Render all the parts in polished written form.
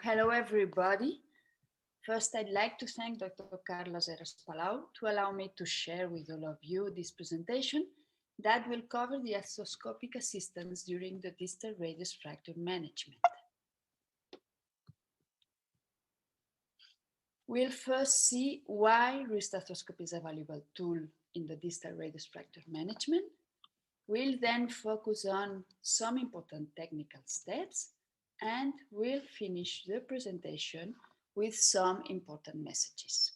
Hello everybody. First, I'd like to thank Dr. Carlos Palau to allow me to share with all of you this presentation that will cover the arthroscopic assistance during the distal radius fracture management. We'll first see why wrist arthroscopy is a valuable tool in the distal radius fracture management. We'll then focus on some important technical steps, and we'll finish the presentation with some important messages.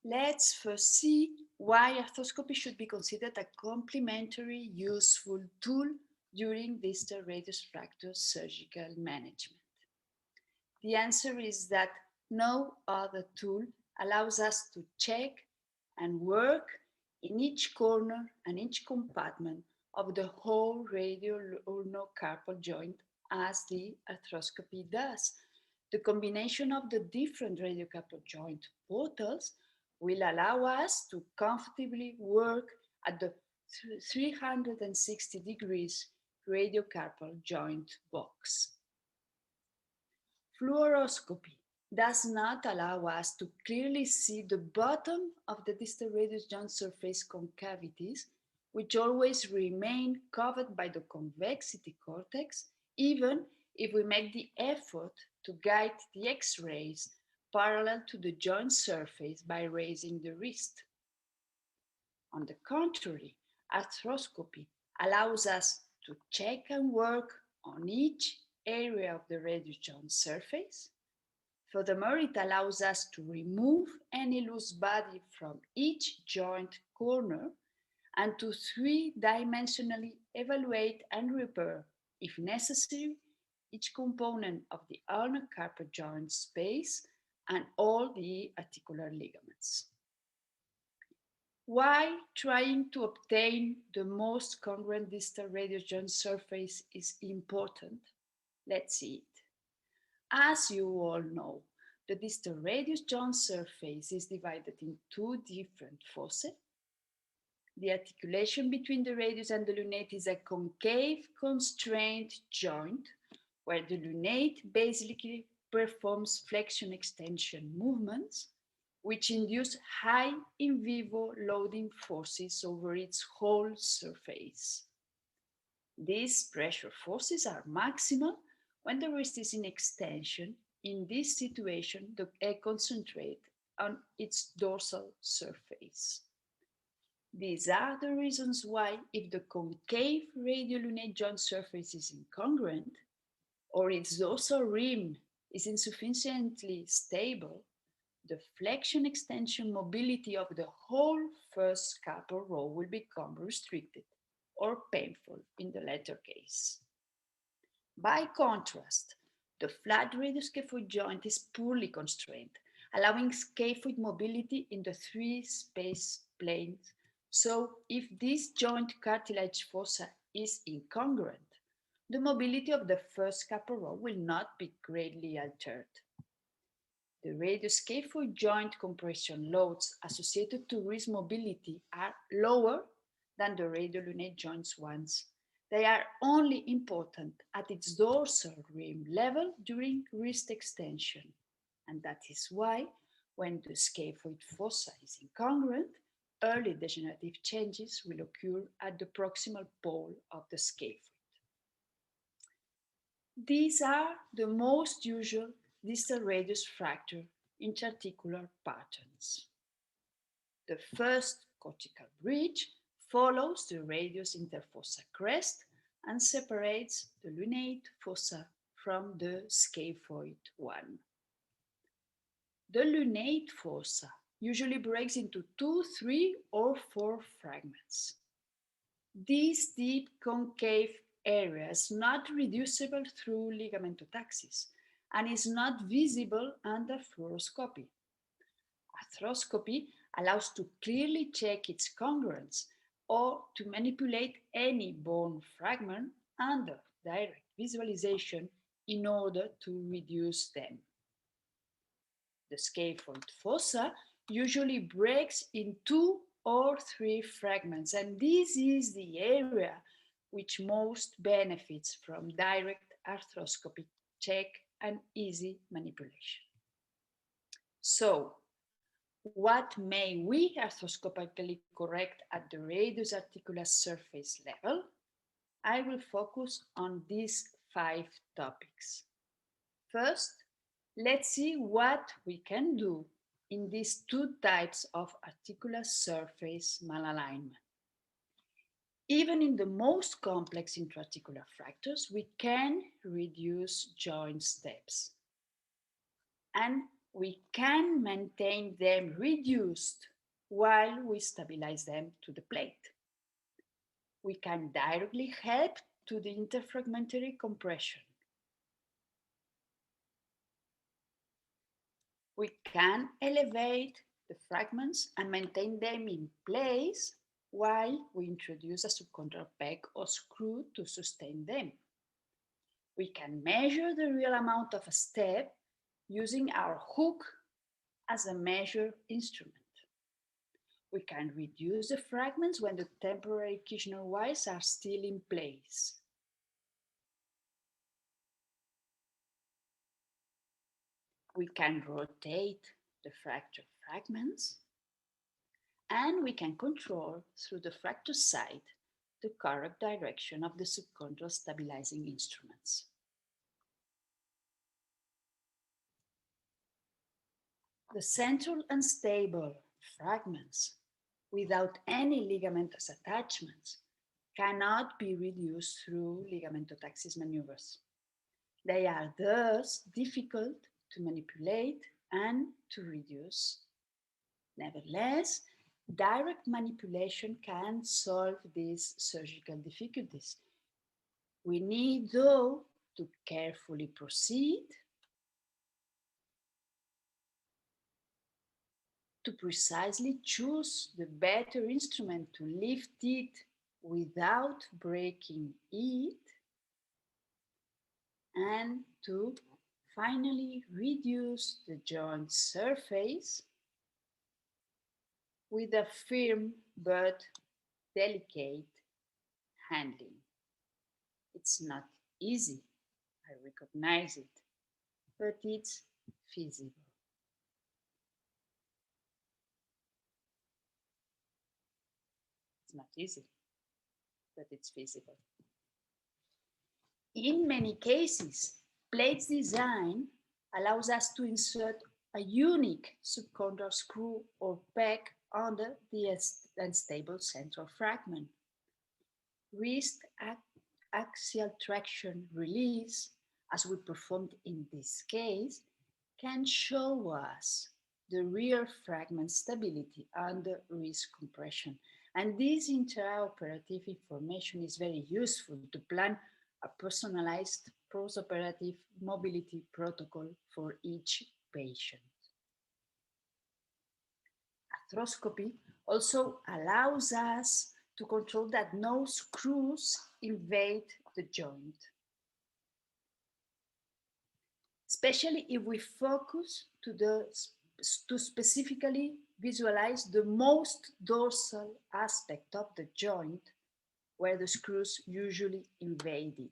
Let's first see why arthroscopy should be considered a complementary, useful tool during distal radius fracture surgical management. The answer is that no other tool allows us to check and work in each corner and each compartment of the whole radiolunocarpal joint as the arthroscopy does. The combination of the different radiocarpal joint portals will allow us to comfortably work at the 360 degrees radiocarpal joint box. Fluoroscopy does not allow us to clearly see the bottom of the distal radius joint surface concavities, which always remain covered by the convexity cortex, even if we make the effort to guide the X-rays parallel to the joint surface by raising the wrist. On the contrary, arthroscopy allows us to check and work on each area of the radius joint surface. Furthermore, it allows us to remove any loose body from each joint corner and to three-dimensionally evaluate and repair, if necessary, each component of the ulnar carpal joint space and all the articular ligaments. Why trying to obtain the most congruent distal radius joint surface is important? Let's see it. As you all know, the distal radius joint surface is divided in two different foci. The articulation between the radius and the lunate is a concave constrained joint where the lunate basically performs flexion extension movements which induce high in vivo loading forces over its whole surface. These pressure forces are maximal when the wrist is in extension. In this situation, the egg concentrates on its dorsal surface. These are the reasons why, if the concave radiolunate joint surface is incongruent, or its dorsal rim is insufficiently stable, the flexion extension mobility of the whole first scapula row will become restricted or painful in the latter case. By contrast, the flat radioscaphoid joint is poorly constrained, allowing scaphoid mobility in the three space planes. So if this joint cartilage fossa is incongruent, the mobility of the first scapula row will not be greatly altered. The radioscaphoid joint compression loads associated to wrist mobility are lower than the radiolunate joints ones. They are only important at its dorsal rim level during wrist extension. And that is why, when the scaphoid fossa is incongruent, early degenerative changes will occur at the proximal pole of the scaphoid. These are the most usual distal radius fracture interarticular patterns. The first cortical bridge follows the radius interfossa crest and separates the lunate fossa from the scaphoid one. The lunate fossa usually breaks into 2, 3, or 4 fragments. This deep concave area is not reducible through ligamentotaxis and is not visible under fluoroscopy. Arthroscopy allows to clearly check its congruence or to manipulate any bone fragment under direct visualization in order to reduce them. The scaphoid fossa usually breaks in 2 or 3 fragments, and this is the area which most benefits from direct arthroscopic check and easy manipulation. So, what may we arthroscopically correct at the radius articular surface level? I will focus on these 5 topics. First, let's see what we can do in these 2 types of articular surface malalignment. Even in the most complex intra-articular fractures, we can reduce joint steps. And we can maintain them reduced while we stabilize them to the plate. We can directly help to the interfragmentary compression. We can elevate the fragments and maintain them in place while we introduce a subchondral peg or screw to sustain them. We can measure the real amount of a step using our hook as a measure instrument. We can reduce the fragments when the temporary Kirchner wires are still in place. We can rotate the fracture fragments, and we can control through the fracture site the correct direction of the subchondral stabilizing instruments. The central unstable fragments without any ligamentous attachments cannot be reduced through ligamentotaxis maneuvers. They are thus difficult to manipulate and to reduce. Nevertheless, direct manipulation can solve these surgical difficulties. We need, though, to carefully proceed to precisely choose the better instrument to lift it without breaking it, and to finally reduce the joint surface with a firm but delicate handling. It's not easy, I recognize it, but it's feasible. It's not easy, but it's feasible. In many cases, plates design allows us to insert a unique subchondral screw or peg under the unstable central fragment. Wrist axial traction release, as we performed in this case, can show us the real fragment stability under wrist compression. And this intraoperative information is very useful to plan a personalized postoperative mobility protocol for each patient. Arthroscopy also allows us to control that no screws invade the joint, especially if we focus to specifically visualize the most dorsal aspect of the joint where the screws usually invade it.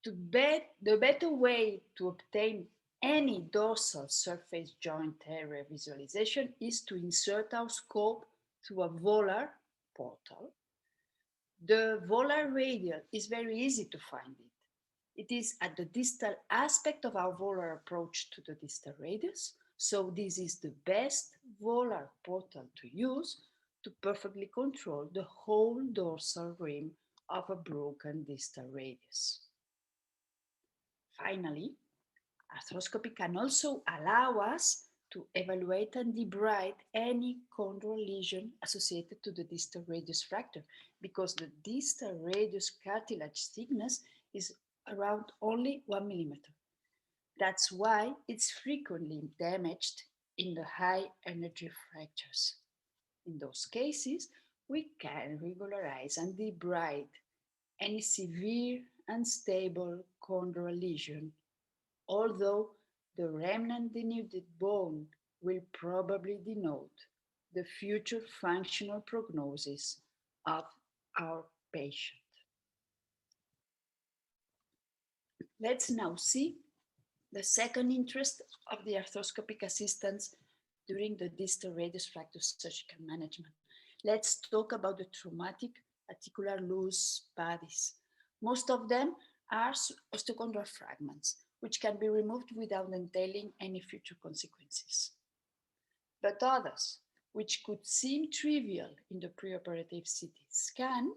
The better way to obtain any dorsal surface joint area visualization is to insert our scope through a Volar portal. The Volar radial is very easy to find it. It is at the distal aspect of our Volar approach to the distal radius, so this is the best Volar portal to use to perfectly control the whole dorsal rim of a broken distal radius. Finally, arthroscopy can also allow us to evaluate and debride any chondral lesion associated to the distal radius fracture, because the distal radius cartilage thickness is around only 1 millimeter. That's why it's frequently damaged in the high energy fractures. In those cases, we can regularize and debride any severe unstable chondral lesion, although the remnant denuded bone will probably denote the future functional prognosis of our patient. Let's now see the second interest of the arthroscopic assistance during the distal radius fracture surgical management. Let's talk about the traumatic articular loose bodies. Most of them are osteochondral fragments, which can be removed without entailing any future consequences. But others, which could seem trivial in the preoperative CT scan,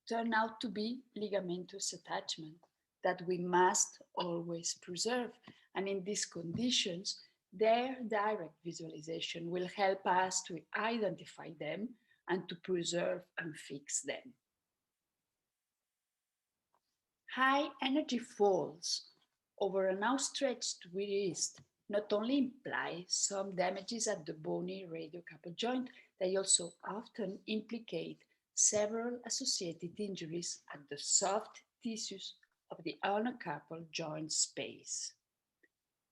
turn out to be ligamentous attachment that we must always preserve. And in these conditions, their direct visualization will help us to identify them and to preserve and fix them. High energy falls over an outstretched wrist not only imply some damages at the bony radiocarpal joint, they also often implicate several associated injuries at the soft tissues of the ulnar carpal joint space.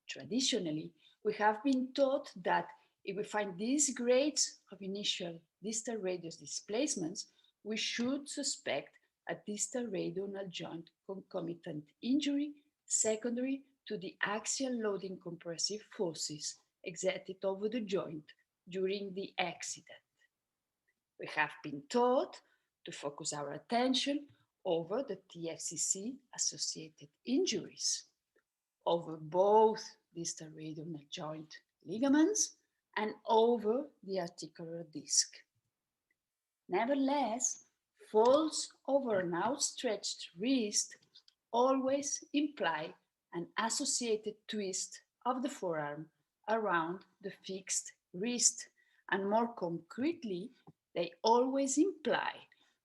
Traditionally, we have been taught that if we find these grades of initial distal radius displacements, we should suspect a distal radioulnar joint concomitant injury secondary to the axial loading compressive forces exerted over the joint during the accident. We have been taught to focus our attention over the TFCC associated injuries, over both distal radioulnar joint ligaments and over the articular disc. Nevertheless, falls over an outstretched wrist always imply an associated twist of the forearm around the fixed wrist, and more concretely, they always imply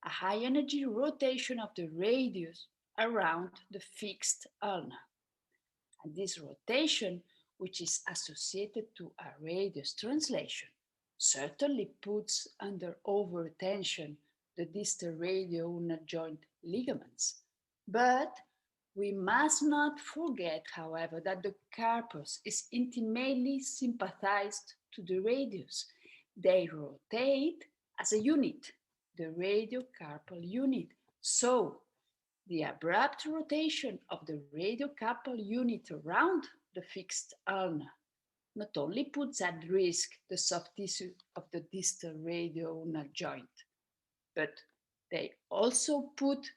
a high energy rotation of the radius around the fixed ulna. And this rotation, which is associated to a radius translation, certainly puts under overtension the distal radioulnar joint ligaments. But we must not forget, however, that the carpus is intimately sympathized to the radius. They rotate as a unit, the radiocarpal unit. So, the abrupt rotation of the radiocarpal unit around the fixed ulna not only puts at risk the soft tissue of the distal radioulnar joint, but they also put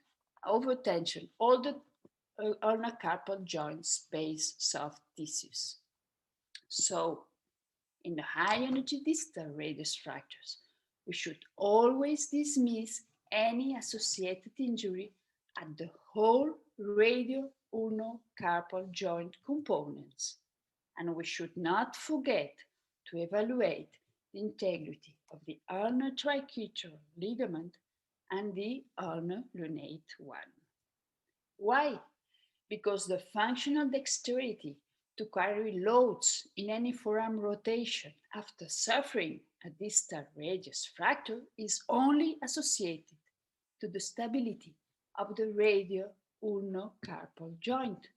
over tension all the ulnar carpal joint space soft tissues. So, in the high energy distal radius fractures, we should always dismiss any associated injury at the whole radio-ulnocarpal joint components. And we should not forget to evaluate the integrity of the lunotriquetral ligament and the ulnar lunate one. Why? Because the functional dexterity to carry loads in any forearm rotation after suffering a distal radius fracture is only associated to the stability of the radio-ulnocarpal joint,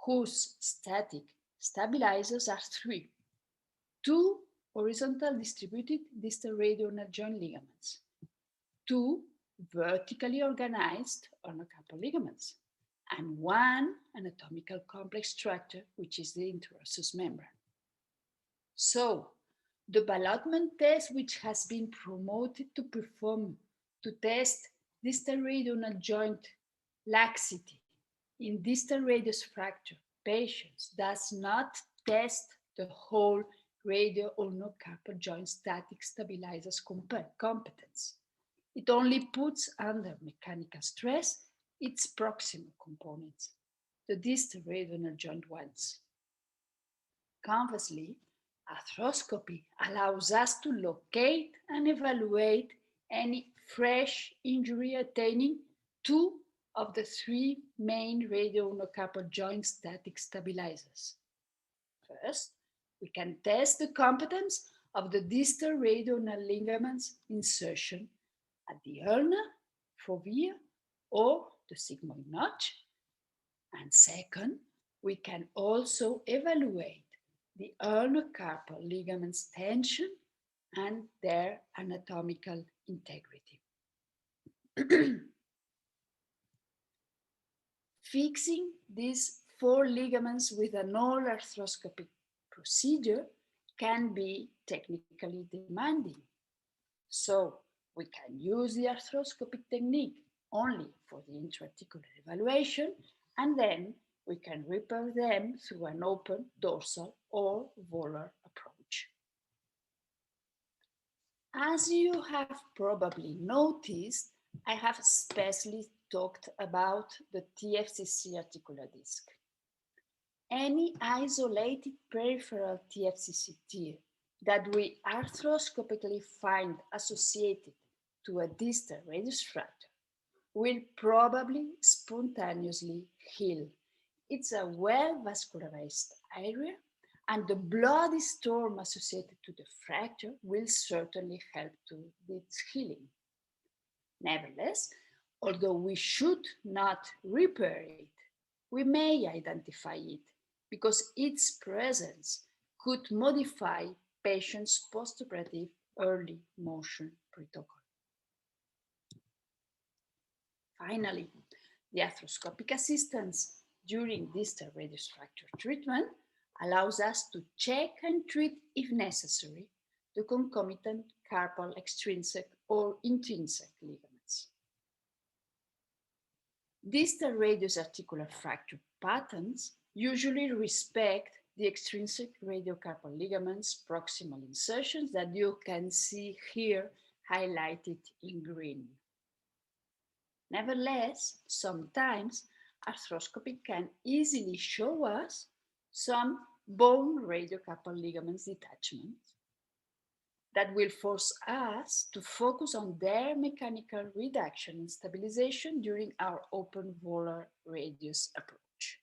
whose static stabilizers are three: two horizontal distributed distal radioulnar joint ligaments, two vertically organized ulnocarpal ligaments, and one anatomical complex structure, which is the interosseous membrane. So, the ballotment test, which has been promoted to perform to test distal radioulnar joint laxity in distal radius fracture patients, does not test the whole radio-ulnocarpal joint static stabilizers competence. It only puts under mechanical stress its proximal components, the distal radioulnar joint ones. Conversely, arthroscopy allows us to locate and evaluate any fresh injury attaining two of the three main radio-ulnocarpal joint static stabilizers. First, we can test the competence of the distal radioulnar ligaments insertion at the ulna, fovea, or the sigmoid notch. And second, we can also evaluate the ulnocarpal ligaments tension and their anatomical integrity. Fixing these 4 ligaments with an all arthroscopic procedure can be technically demanding. So we can use the arthroscopic technique only for the intra-articular evaluation, and then we can repair them through an open dorsal or volar approach. As you have probably noticed, I have especially talked about the TFCC articular disc. Any isolated peripheral TFCC tear that we arthroscopically find associated to a distal radius fracture will probably spontaneously heal. It's a well-vascularized area, and the bloody storm associated to the fracture will certainly help to its healing. Nevertheless, although we should not repair it, we may identify it because its presence could modify patients' postoperative early motion protocol. Finally, the arthroscopic assistance during distal radius fracture treatment allows us to check and treat, if necessary, the concomitant carpal extrinsic or intrinsic ligaments. Distal radius articular fracture patterns usually respect the extrinsic radiocarpal ligaments proximal insertions that you can see here highlighted in green. Nevertheless, sometimes arthroscopy can easily show us some bone radiocarpal ligaments detachments that will force us to focus on their mechanical reduction and stabilization during our open volar radius approach.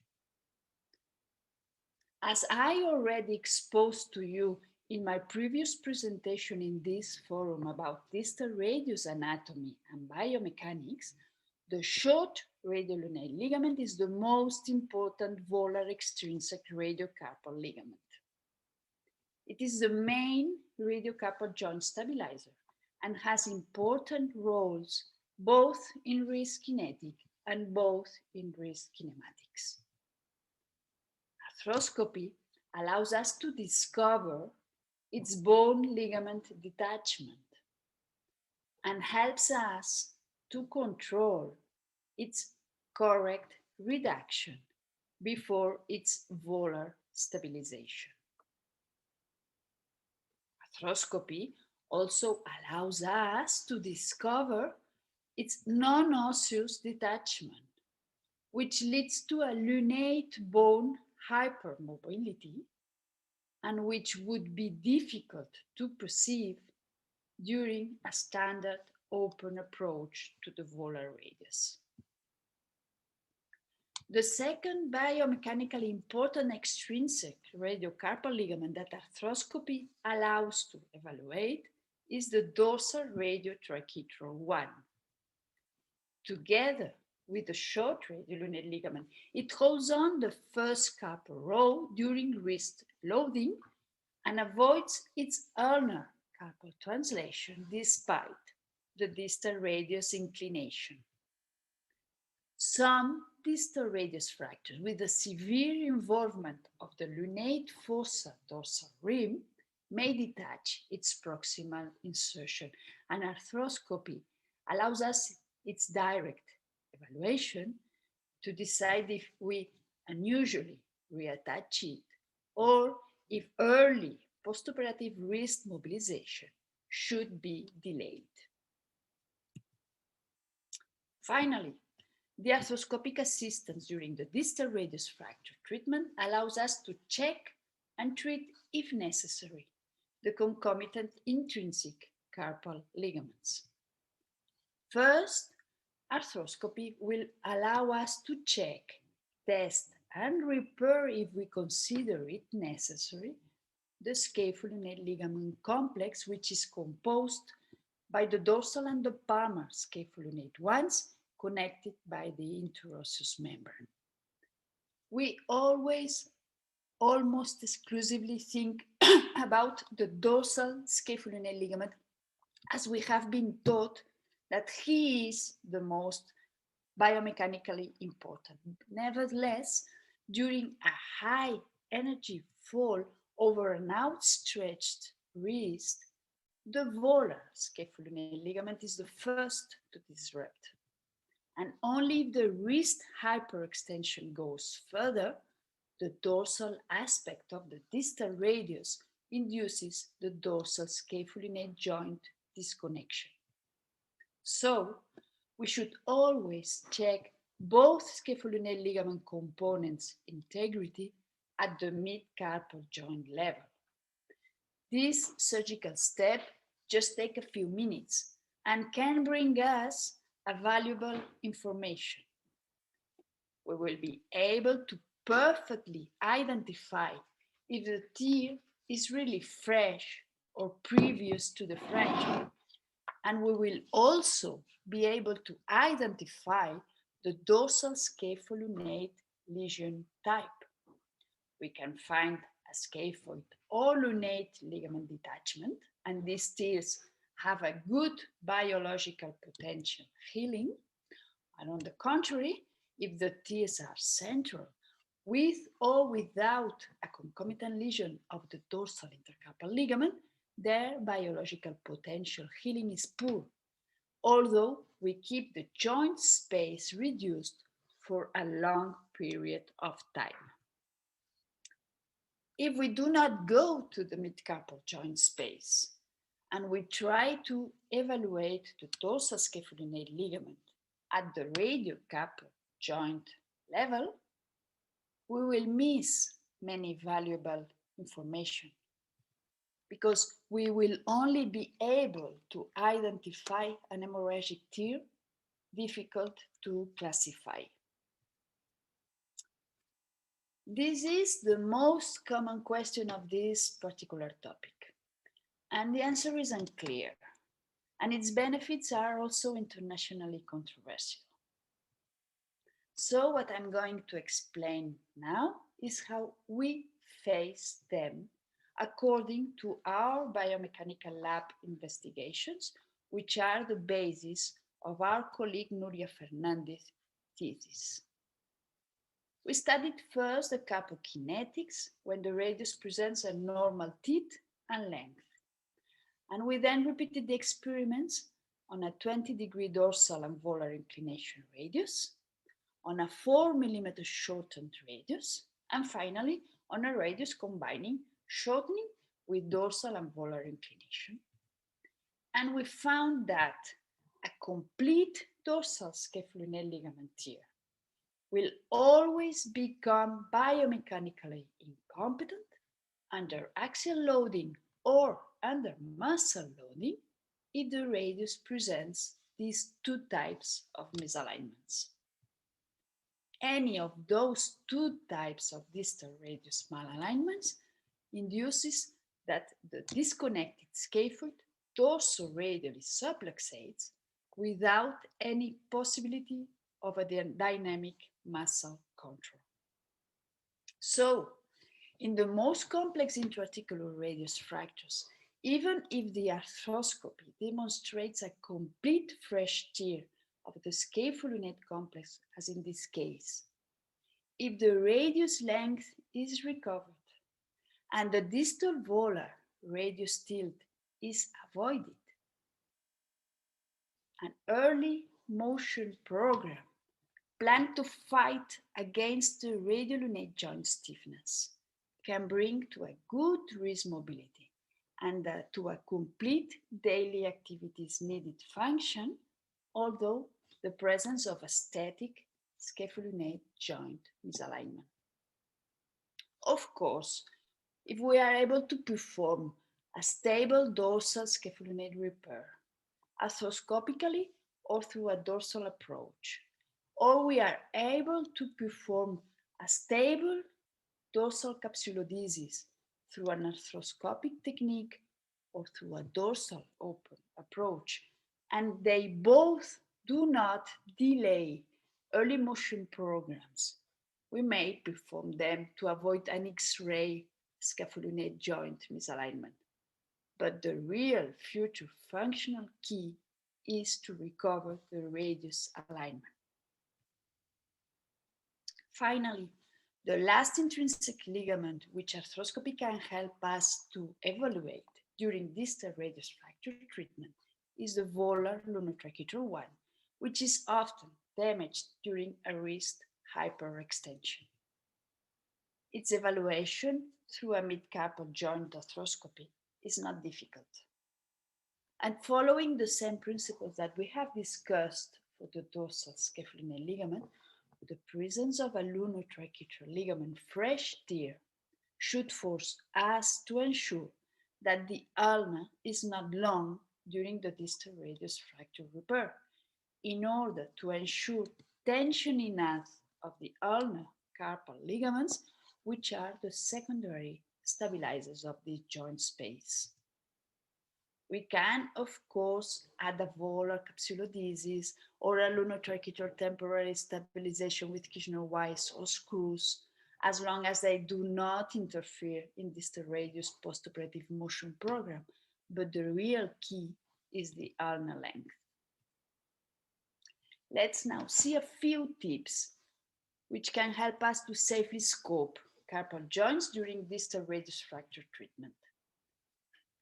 As I already exposed to you in my previous presentation in this forum about distal radius anatomy and biomechanics, the short radiolunate ligament is the most important volar extrinsic radiocarpal ligament. It is the main radiocarpal joint stabilizer and has important roles both in wrist kinetic and both in wrist kinematics. Arthroscopy allows us to discover its bone ligament detachment and helps us to control its correct reduction before its volar stabilization. Arthroscopy also allows us to discover its non-osseous detachment, which leads to a lunate bone hypermobility and which would be difficult to perceive during a standard open approach to the volar radius. The second biomechanically important extrinsic radiocarpal ligament that arthroscopy allows to evaluate is the dorsal radiotriquetral 1. Together with the short radiolunate ligament, it holds on the first carpal row during wrist loading and avoids its ulnar carpal translation despite the distal radius inclination. Some distal radius fractures with a severe involvement of the lunate fossa dorsal rim may detach its proximal insertion, and arthroscopy allows us its direct evaluation to decide if we unusually reattach it or if early postoperative wrist mobilization should be delayed. Finally, the arthroscopic assistance during the distal radius fracture treatment allows us to check and treat, if necessary, the concomitant intrinsic carpal ligaments. First, arthroscopy will allow us to check, test, and repair, if we consider it necessary, the scapholunate ligament complex, which is composed by the dorsal and the palmar scapholunate ones connected by the interosseous membrane. We always almost exclusively think about the dorsal scapholunate ligament, as we have been taught that he is the most biomechanically important. Nevertheless, during a high energy fall over an outstretched wrist, the volar scapholunate ligament is the first to disrupt. And only if the wrist hyperextension goes further, the dorsal aspect of the distal radius induces the dorsal scapholunate joint disconnection. So, we should always check both scapholunate ligament components' integrity at the mid-carpal joint level. This surgical step just takes a few minutes and can bring us a valuable information. We will be able to perfectly identify if the tear is really fresh or previous to the fracture, and we will also be able to identify the dorsal scapholunate lesion type. We can find a scaphoid or lunate ligament detachment, and these tears have a good biological potential healing. And on the contrary, if the tears are central, with or without a concomitant lesion of the dorsal intercarpal ligament, their biological potential healing is poor, although we keep the joint space reduced for a long period of time. If we do not go to the midcarpal joint space and we try to evaluate the dorsal scapholunate ligament at the radiocarpal joint level, we will miss many valuable information because we will only be able to identify an hemorrhagic tear difficult to classify. This is the most common question of this particular topic, and the answer is unclear, and its benefits are also internationally controversial. So what I'm going to explain now is how we face them according to our biomechanical lab investigations, which are the basis of our colleague Nuria Fernandez's thesis. We studied first the carpokinetics when the radius presents a normal teeth and length. And we then repeated the experiments on a 20-degree dorsal and volar inclination radius, on a 4 mm shortened radius, and finally on a radius combining shortening with dorsal and volar inclination. And we found that a complete dorsal scapholunate ligament tear will always become biomechanically incompetent under axial loading or under muscle loading if the radius presents these two types of misalignments. Any of those two types of distal radius malalignments induces that the disconnected scaphoid dorsoradially subluxates without any possibility of a dynamic muscle control. So, in the most complex intra-articular radius fractures, even if the arthroscopy demonstrates a complete fresh tear of the scapholunate complex, as in this case, if the radius length is recovered and the distal volar radius tilt is avoided, an early motion program planned to fight against the radiolunate joint stiffness can bring to a good wrist mobility and to a complete daily activities needed function, although the presence of a static scapholunate joint misalignment. Of course, if we are able to perform a stable dorsal scapholunate repair, arthroscopically or through a dorsal approach, or we are able to perform a stable dorsal capsulodesis through an arthroscopic technique or through a dorsal open approach, and they both do not delay early motion programs, we may perform them to avoid an X-ray scapholunate joint misalignment. But the real future functional key is to recover the radius alignment. Finally, the last intrinsic ligament which arthroscopy can help us to evaluate during distal radius fracture treatment is the volar lunotriquetral one, which is often damaged during a wrist hyperextension. Its evaluation through a midcarpal joint arthroscopy is not difficult. And following the same principles that we have discussed for the dorsal scapholunate ligament, the presence of a lunotriquetral ligament fresh tear should force us to ensure that the ulna is not long during the distal radius fracture repair in order to ensure tension enough of the ulnar carpal ligaments, which are the secondary stabilizers of the joint space. We can, of course, add a volar capsulodesis or a lunotriquetral temporary stabilization with Kirchner-Weiss or screws, as long as they do not interfere in distal radius postoperative motion program. But the real key is the ulnar length. Let's now see a few tips which can help us to safely scope carpal joints during distal radius fracture treatment.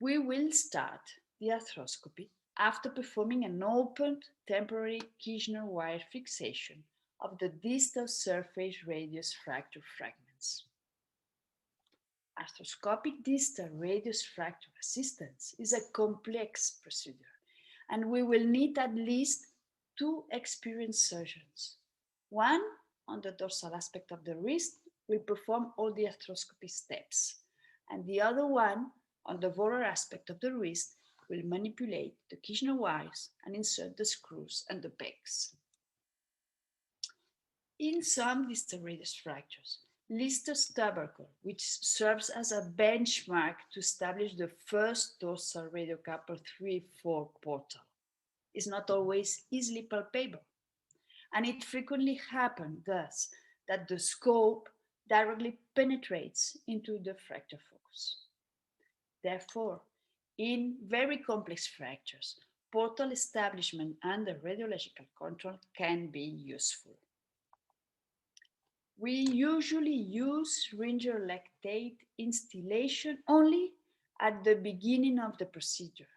We will start the arthroscopy after performing an open temporary Kirchner wire fixation of the distal surface radius fracture fragments. Arthroscopic distal radius fracture assistance is a complex procedure, and we will need at least 2 experienced surgeons. One on the dorsal aspect of the wrist will perform all the arthroscopy steps, and the other one on the volar aspect of the wrist will manipulate the Kirchner wires and insert the screws and the pegs. In some distal radius fractures, Lister's tubercle, which serves as a benchmark to establish the first dorsal radiocarpal 3-4 portal, is not always easily palpable, and it frequently happens thus that the scope directly penetrates into the fracture focus. Therefore, in very complex fractures, portal establishment under radiological control can be useful. We usually use ringer lactate instillation only at the beginning of the procedure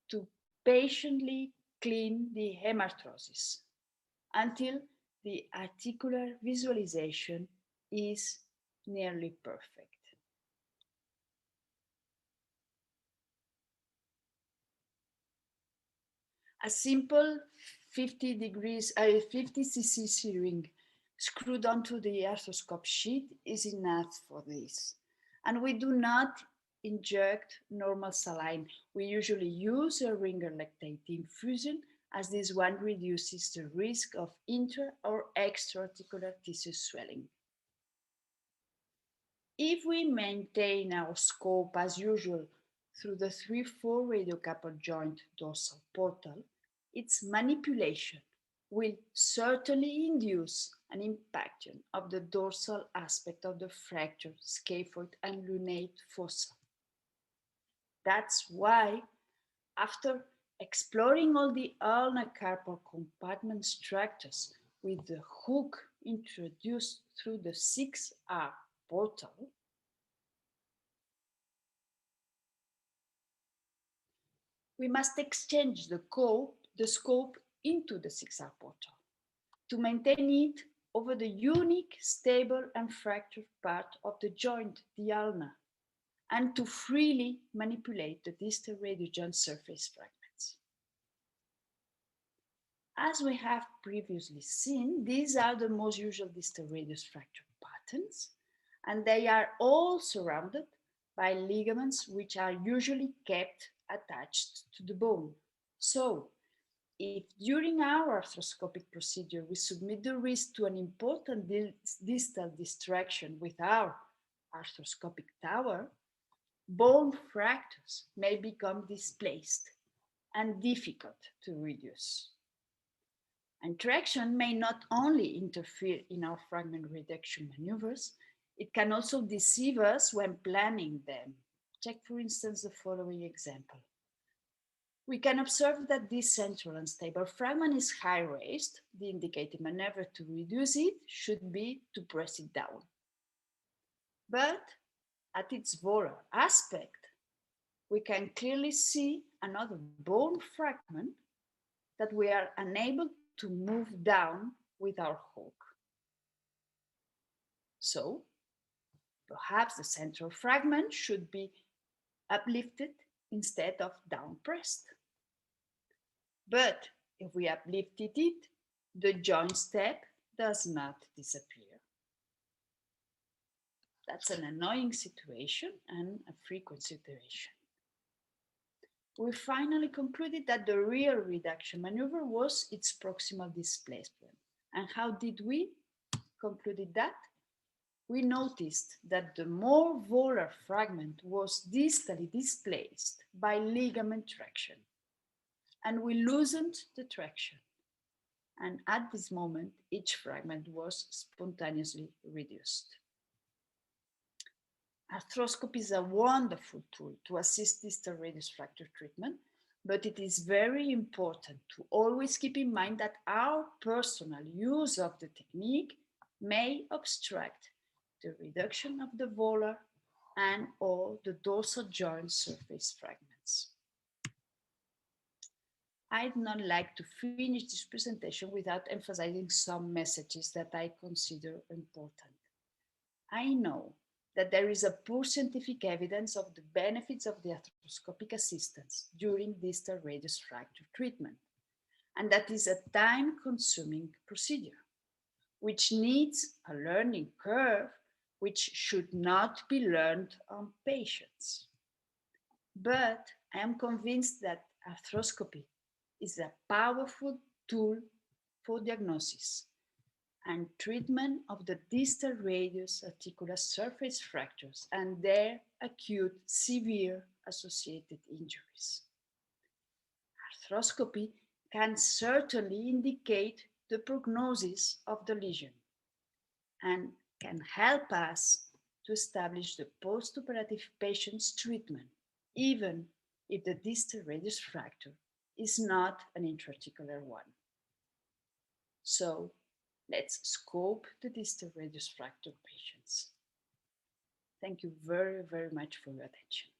to patiently clean the hemarthrosis until the articular visualization is nearly perfect. A simple 50 cc syringe screwed onto the arthroscope sheet is enough for this. And we do not inject normal saline. We usually use a ringer lactate infusion, as this one reduces the risk of inter or extra-articular tissue swelling. If we maintain our scope as usual through the 3-4 radiocarpal joint dorsal portal, its manipulation will certainly induce an impaction of the dorsal aspect of the fracture, scaphoid and lunate fossa. That's why, after exploring all the ulnar carpal compartment structures with the hook introduced through the 6R portal, we must exchange the scope into the 6R portal to maintain it over the unique, stable and fractured part of the joint, the ulna, and to freely manipulate the distal radiojoint surface fragments. As we have previously seen, these are the most usual distal radius fracture patterns, and they are all surrounded by ligaments which are usually kept attached to the bone. So, if during our arthroscopic procedure we submit the wrist to an important distal distraction with our arthroscopic tower, bone fractures may become displaced and difficult to reduce. And traction may not only interfere in our fragment reduction maneuvers, it can also deceive us when planning them. Check, for instance, the following example. We can observe that this central unstable fragment is high raised. The indicated maneuver to reduce it should be to press it down. But at its volar aspect, we can clearly see another bone fragment that we are unable to move down with our hook. So, perhaps the central fragment should be uplifted instead of down pressed. But if we uplifted it, the joint step does not disappear. That's an annoying situation and a frequent situation. We finally concluded that the real reduction maneuver was its proximal displacement. And how did we conclude that? We noticed that the more volar fragment was distally displaced by ligament traction, and we loosened the traction. And at this moment, each fragment was spontaneously reduced. Arthroscopy is a wonderful tool to assist distal radius fracture treatment, but it is very important to always keep in mind that our personal use of the technique may obstruct the reduction of the volar and or the dorsal joint surface fragments. I'd not like to finish this presentation without emphasizing some messages that I consider important. I know that there is a poor scientific evidence of the benefits of the arthroscopic assistance during distal radius fracture treatment, and that is a time-consuming procedure, which needs a learning curve which should not be learned on patients. But I am convinced that arthroscopy is a powerful tool for diagnosis and treatment of the distal radius articular surface fractures and their acute severe associated injuries. Arthroscopy can certainly indicate the prognosis of the lesion and can help us to establish the postoperative patient's treatment, even if the distal radius fracture is not an intra-articular one. So let's scope the distal radius fracture patients. Thank you very, very much for your attention.